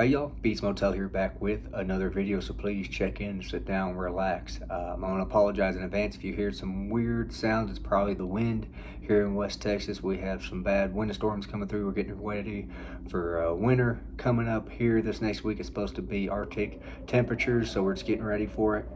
Hey y'all, Beats Motel here back with another video, so please check in, sit down, relax. I want to apologize in advance if you hear some weird sounds. It's probably the wind here in West Texas. We have some bad winter storms coming through. We're getting ready for winter coming up here. This next week is supposed to be Arctic temperatures, so we're just getting ready for it.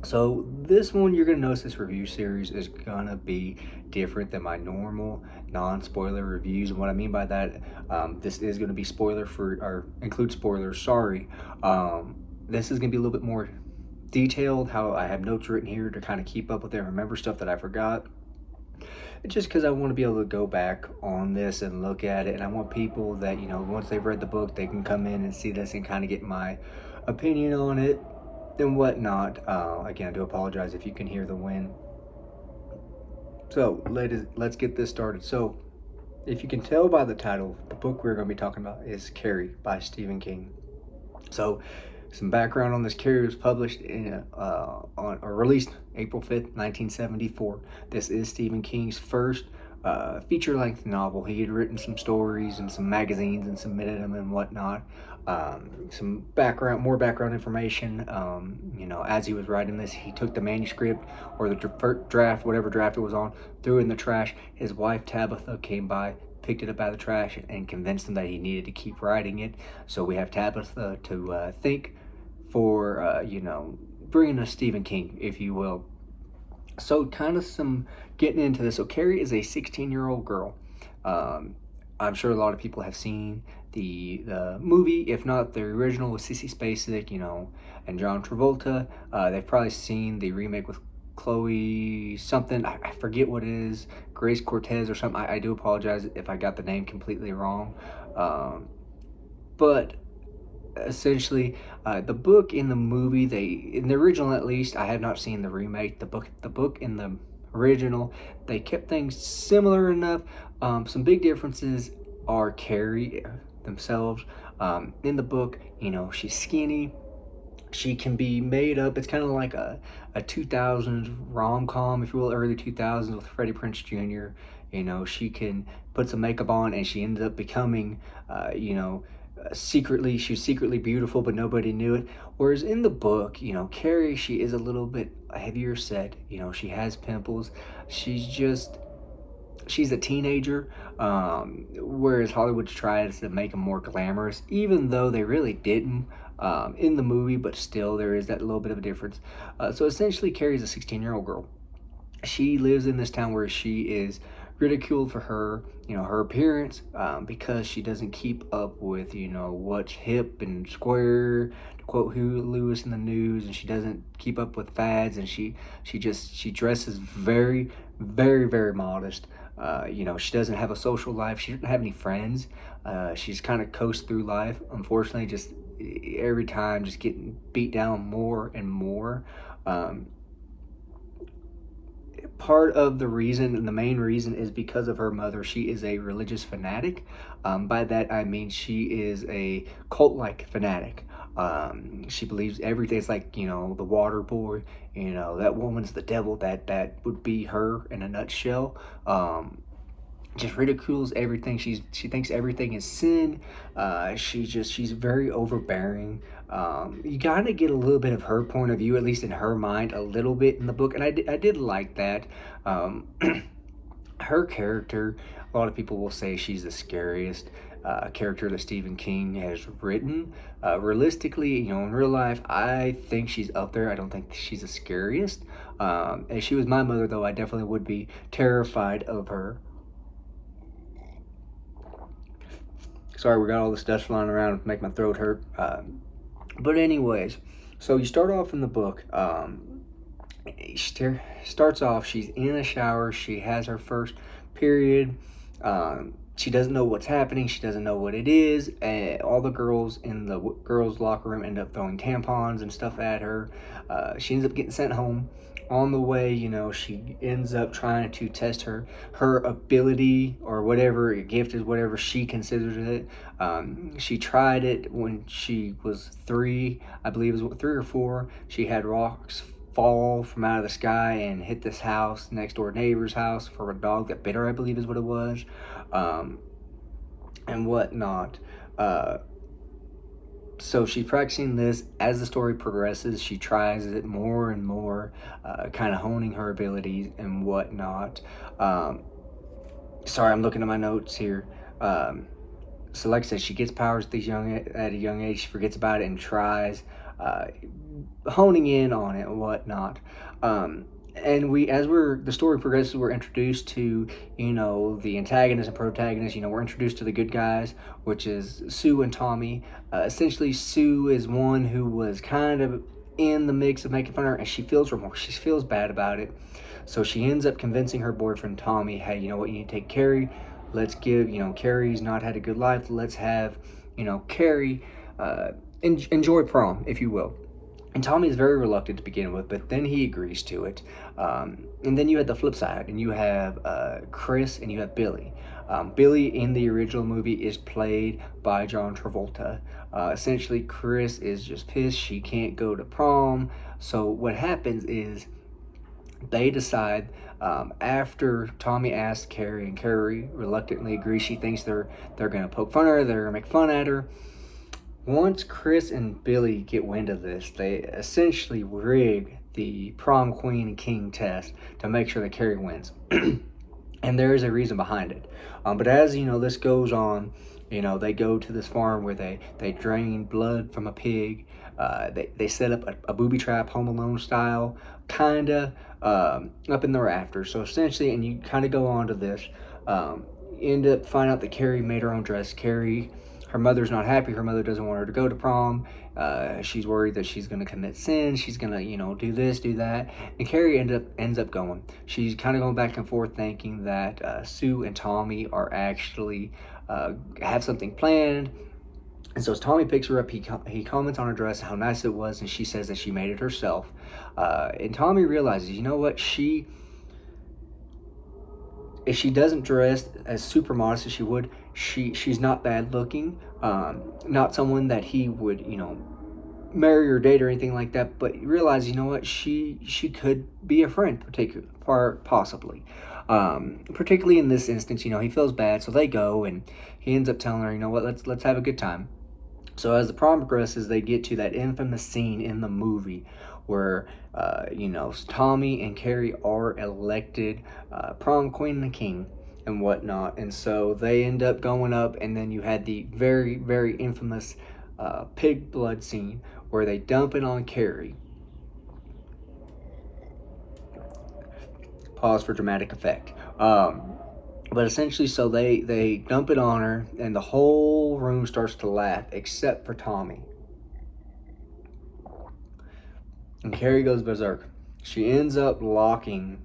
So this one, you're going to notice this review series is going to be different than my normal non-spoiler reviews. And what I mean by that, this is going to be spoiler for, or include spoilers, sorry. This is going to be a little bit more detailed, how I have notes written here to kind of keep up with it and remember stuff that I forgot. It's just because I want to be able to go back on this and look at it. And I want people that, once they've read the book, they can come in and see this and kind of get my opinion on it and whatnot. Again, I do apologize if you can hear the wind. So let's get this started. So if you can tell by the title, the book we're going to be talking about is Carrie by Stephen King. So some background on this. Carrie was published in or released April 5th, 1974. This is Stephen King's first feature-length novel. He had written some stories and some magazines and submitted them and whatnot. Some more background information. As he was writing this, he took the manuscript or the draft, whatever draft it was on, threw it in the trash. His wife Tabitha came by, picked it up out of the trash, and convinced him that he needed to keep writing it. So we have Tabitha to thank for bringing us Stephen King, if you will. So kind of some getting into this. So Carrie is a 16-year-old girl. I'm sure a lot of people have seen the movie, if not the original with Sissy Spacek, and John Travolta. They've probably seen the remake with Chloe something. I forget what it is. Grace Cortez or something. I do apologize if I got the name completely wrong. But essentially, the book in the movie, in the original at least, I have not seen the remake. The book in the original, they kept things similar enough. Some big differences are Carrie themselves. In the book, she's skinny. She can be made up. It's kind of like a 2000s rom-com, if you will, early 2000s with Freddie Prinze Jr. She can put some makeup on and she ends up becoming, she's secretly beautiful, but nobody knew it. Whereas in the book, Carrie, she is a little bit heavier set. She has pimples. She's a teenager, whereas Hollywood tries to make them more glamorous, even though they really didn't in the movie, but still there is that little bit of a difference. So essentially, Carrie's a 16-year-old girl. She lives in this town where she is ridiculed for her appearance, because she doesn't keep up with what's hip and square, to quote Huey Lewis in the news, and she doesn't keep up with fads, and she dresses very, very, very modest. She doesn't have a social life. She doesn't have any friends. She's kind of coast through life, unfortunately, just every time just getting beat down more and more. Part of the reason, and the main reason, is because of her mother. She is a religious fanatic. By that I mean she is a cult-like fanatic. She believes everything. It's like, the water boy, that woman's the devil. That would be her in a nutshell. Just ridicules everything. She thinks everything is sin. She's very overbearing. You gotta get a little bit of her point of view, at least in her mind, a little bit in the book, and I did like that. Her character, a lot of people will say she's the scariest character that Stephen King has written. Realistically, in real life, I think she's up there. I don't think she's the scariest. If she was my mother, though, I definitely would be terrified of her. Sorry, we got all this dust flying around, make my throat hurt. But anyways, so you start off in the book. Starts off, she's in a shower. She has her first period. She doesn't know what's happening. She doesn't know what it is. All the girls in the girls' locker room end up throwing tampons and stuff at her. She ends up getting sent home. On the way, she ends up trying to test her ability, or whatever gift is, whatever she considers it. She tried it when she was 3, I believe it was 3 or 4. She had rocks fall from out of the sky and hit this house, next door neighbor's house, for a dog that bit her, I believe is what it was, and whatnot. So she's practicing this as the story progresses. She tries it more and more, kind of honing her abilities and whatnot. Um, Sorry, I'm looking at my notes here. Um, so like I said, she gets powers at a young age. She forgets about it and tries, uh, honing in on it and whatnot. Um, and as the story progresses, we're introduced to, the antagonist and protagonist. We're introduced to the good guys, which is Sue and Tommy. Essentially, Sue is one who was kind of in the mix of making fun of her, and she feels remorse. She feels bad about it. So she ends up convincing her boyfriend Tommy, hey, you know what, you need to take Carrie. Let's give, Carrie's not had a good life. Let's have, Carrie enjoy prom, if you will. And Tommy is very reluctant to begin with, but then he agrees to it. And then you have the flip side, and you have Chris and you have Billy. Billy in the original movie is played by John Travolta. Essentially, Chris is just pissed she can't go to prom. So what happens is they decide, after Tommy asks Carrie, and Carrie reluctantly agrees, she thinks they're gonna poke fun at her, they're gonna make fun at her. Once Chris and Billy get wind of this, they essentially rig the prom queen and king test to make sure that Carrie wins. And there is a reason behind it. But as this goes on, they go to this farm where they drain blood from a pig. They set up a booby trap, Home Alone style, kinda, up in the rafters. So essentially, and you kind of go on to this, end up finding out that Carrie made her own dress. Carrie, her mother's not happy. Her mother doesn't want her to go to prom. She's worried that she's going to commit sin. She's going to, do this, do that. And Carrie ends up going. She's kind of going back and forth thinking that Sue and Tommy are actually have something planned. And so as Tommy picks her up, he comments on her dress, how nice it was, and she says that she made it herself. And Tommy realizes, you know what, if she doesn't dress as super modest as she would, she's not bad looking, not someone that he would, marry or date or anything like that. But realize, you know what, she could be a friend, possibly. Particularly in this instance, he feels bad, so they go, and he ends up telling her, you know what, let's have a good time. So as the prom progresses, they get to that infamous scene in the movie where, Tommy and Carrie are elected prom queen and king and whatnot. And so they end up going up, and then you had the very, very infamous pig blood scene where they dump it on Carrie. Pause for dramatic effect. But essentially, so they dump it on her, and the whole room starts to laugh, except for Tommy. And Carrie goes berserk. She ends up locking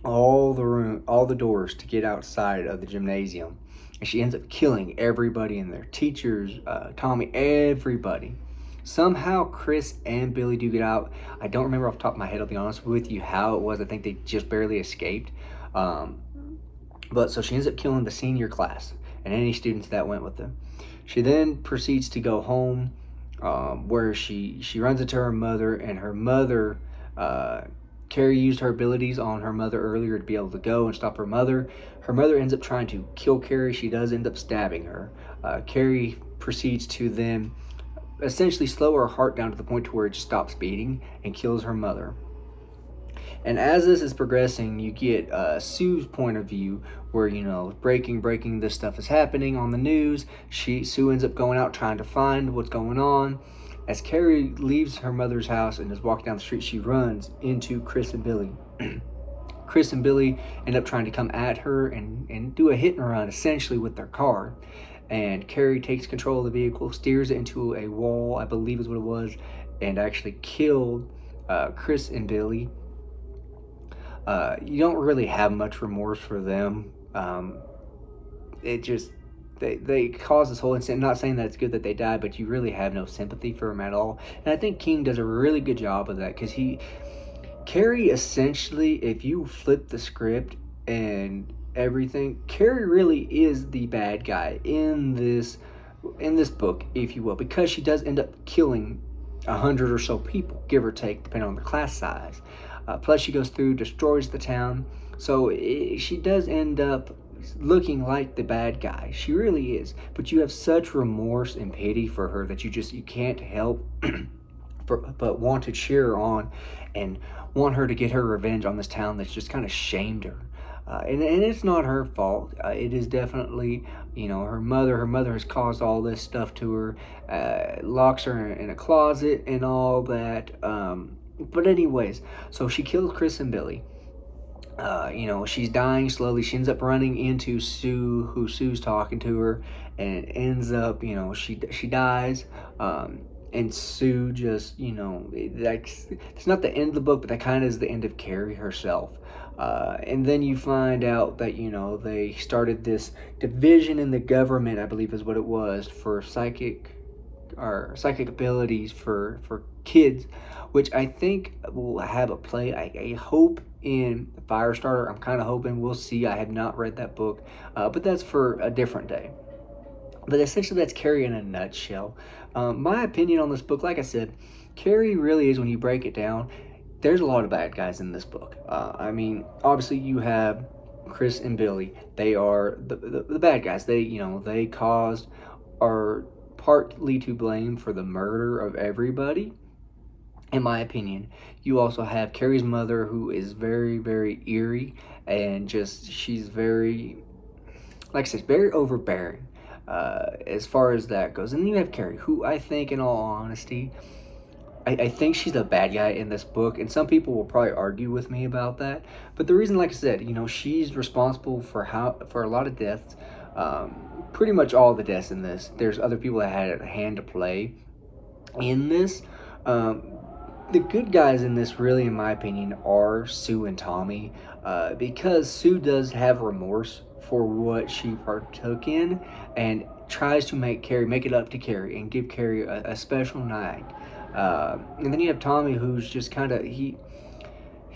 all the doors to get outside of the gymnasium. And she ends up killing everybody in there. Teachers, Tommy, everybody. Somehow Chris and Billy do get out. I don't remember off the top of my head, I'll be honest with you, how it was. I think they just barely escaped. But so she ends up killing the senior class and any students that went with them. She then proceeds to go home, where she runs into her mother, and her mother, Carrie used her abilities on her mother earlier to be able to go and stop her mother. Her mother ends up trying to kill Carrie. She does end up stabbing her. Carrie proceeds to then essentially slow her heart down to the point to where it just stops beating and kills her mother. And as this is progressing, you get Sue's point of view, where breaking this stuff is happening on the news. Sue ends up going out trying to find what's going on. As Carrie leaves her mother's house and is walking down the street, she runs into Chris and Billy. Chris and Billy end up trying to come at her and do a hit and run, essentially, with their car. And Carrie takes control of the vehicle, steers it into a wall, I believe is what it was, and actually killed Chris and Billy. You don't really have much remorse for them. It just, they cause this whole incident. I'm not saying that it's good that they died, but you really have no sympathy for them at all. And I think King does a really good job of that, because Carrie essentially, if you flip the script and everything, Carrie really is the bad guy in this book, if you will, because she does end up killing 100 or so people, give or take, depending on the class size. Plus, she goes through, destroys the town. So she does end up looking like the bad guy. She really is. But you have such remorse and pity for her that you can't help but want to cheer her on and want her to get her revenge on this town that's just kind of shamed her. And it's not her fault. It is definitely, her mother. Her mother has caused all this stuff to her, locks her in a closet and all that. But anyways, so she kills Chris and Billy. She's dying slowly. She ends up running into Sue, who Sue's talking to her, and ends up, she dies. And Sue just, it's not the end of the book, but that kind of is the end of Carrie herself. And then you find out that, they started this division in the government, I believe is what it was, for psychic abilities for kids, which I think will have a play. I hope in Firestarter. I'm kind of hoping. We'll see. I have not read that book, but that's for a different day. But essentially, that's Carrie in a nutshell. My opinion on this book, like I said, Carrie really is, when you break it down, there's a lot of bad guys in this book. I mean, obviously you have Chris and Billy. They are the bad guys. They caused, are partly to blame for the murder of everybody, in my opinion. You also have Carrie's mother, who is very, very eerie, and she's very, like I said, very overbearing as far as that goes. And then you have Carrie, who I think, in all honesty, I think she's the bad guy in this book, and some people will probably argue with me about that. But the reason, like I said, she's responsible for a lot of deaths, pretty much all the deaths in this. There's other people that had a hand to play in this. The good guys in this, really, in my opinion, are Sue and Tommy, because Sue does have remorse for what she partook in, and tries to make it up to Carrie and give Carrie a special night. And then you have Tommy, who's just kind of, he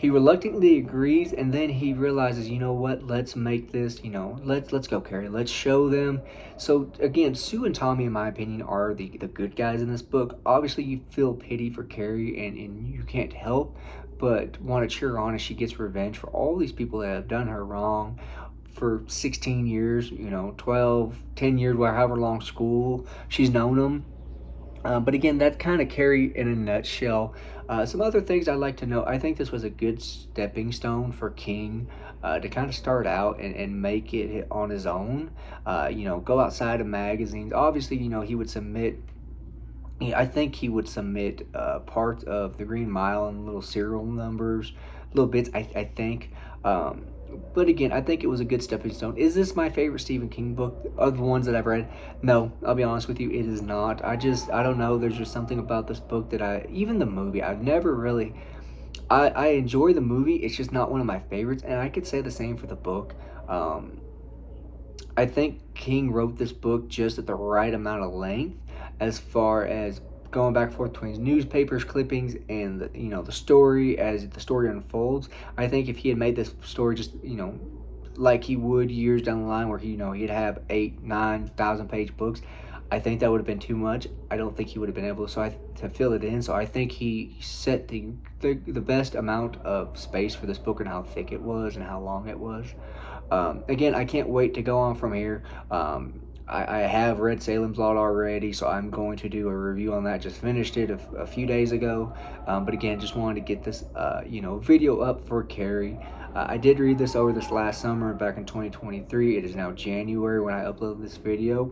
reluctantly agrees, and then he realizes, you know what, let's make this, let's go, Carrie, let's show them. So again, Sue and Tommy, in my opinion, are the good guys in this book. Obviously, you feel pity for Carrie, and you can't help but want to cheer on as she gets revenge for all these people that have done her wrong for 16 years, 12, 10 years, however long school she's known them. But again, that's kind of Carrie in a nutshell. Some other things I'd like to know. I think this was a good stepping stone for King to kind of start out and make it on his own. Go outside of magazines. Obviously, he would submit. I think he would submit parts of the Green Mile and little serial numbers, little bits. I think. But again, I think it was a good stepping stone. Is this my favorite Stephen King book of the ones that I've read? No, I'll be honest with you, it is not. I don't know. There's just something about this book that even the movie, I've never really, I enjoy the movie. It's just not one of my favorites. And I could say the same for the book. I think King wrote this book just at the right amount of length, as far as going back and forth between newspapers clippings and the story as the story unfolds. I think if he had made this story just like he would years down the line, where he'd have 8,000-9,000 page books, I think that would have been too much. I don't think he would have been able to fill it in. So I think he set the best amount of space for this book, and how thick it was and how long it was. Again, I can't wait to go on from here. I have read Salem's Lot already, so I'm going to do a review on that. Just finished it a few days ago. But again, just wanted to get this, video up for Carrie. I did read this over this last summer, back in 2023. It is now January when I upload this video.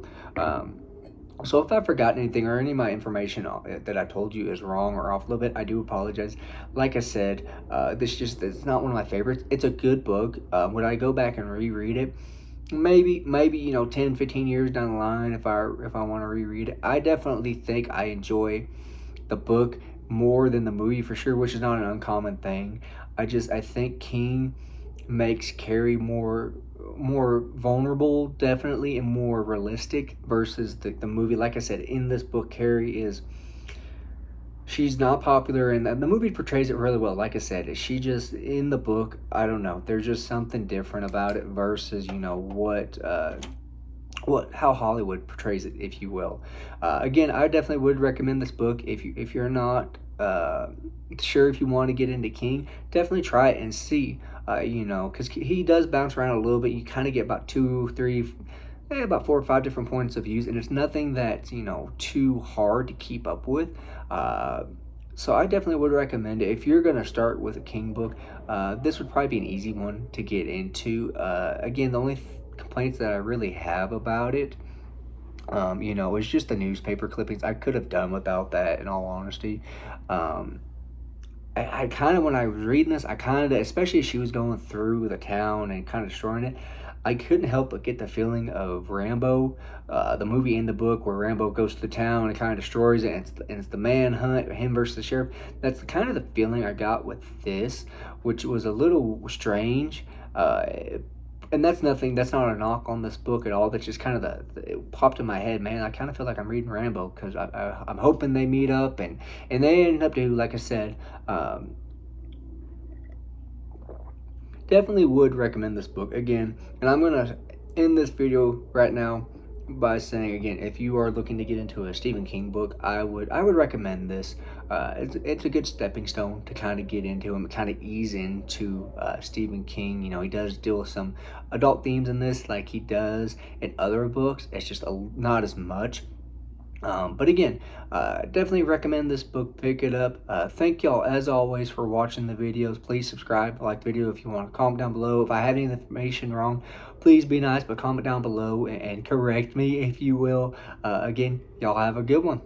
So if I've forgotten anything, or any of my information that I told you is wrong or off a little bit, I do apologize. Like I said, it's not one of my favorites. It's a good book. Would I go back and reread it? Maybe 10, 15 years down the line, if I want to reread it. I definitely think I enjoy the book more than the movie, for sure, which is not an uncommon thing. I think King makes Carrie more vulnerable, definitely, and more realistic versus the movie. Like I said, in this book, Carrie she's not popular, and the movie portrays it really well. Like I said, she just, in the book, I don't know, there's just something different about it versus how Hollywood portrays it, if you will. Again, I definitely would recommend this book if you're not sure if you want to get into King, definitely try it and see. You know, because he does bounce around a little bit. You kind of get about two, three, about 4 or 5 different points of views, and it's nothing that's, you know, too hard to keep up with. Uh, so I definitely would recommend it. If you're gonna start with a King book, this would probably be an easy one to get into. Again, the only complaints that I really have about it, you know, is just the newspaper clippings. I could have done without that, in all honesty. Um, I kind of, when I was reading this, I kind of, especially as she was going through the town and kind of destroying it, I couldn't help but get the feeling of Rambo, the movie and the book, where Rambo goes to the town and kind of destroys it, and it's the manhunt, him versus the sheriff. That's kind of the feeling I got with this, which was a little strange. And that's nothing. That's not a knock on this book at all. That's just kind of it popped in my head, man. I kind of feel like I'm reading Rambo, because I'm hoping they meet up, and they end up to, like I said, um, definitely would recommend this book again. And I'm gonna end this video right now by saying again, if you are looking to get into a Stephen King book, I would recommend this. It's a good stepping stone to kind of get into him, kind of ease into Stephen King. You know, he does deal with some adult themes in this, like he does in other books. It's just not as much. But again, definitely recommend this book. Pick it up. Thank y'all as always for watching the videos. Please subscribe, like the video if you want to. Comment down below if I have any information wrong. Please be nice, but comment down below and correct me if you will. Again, y'all have a good one.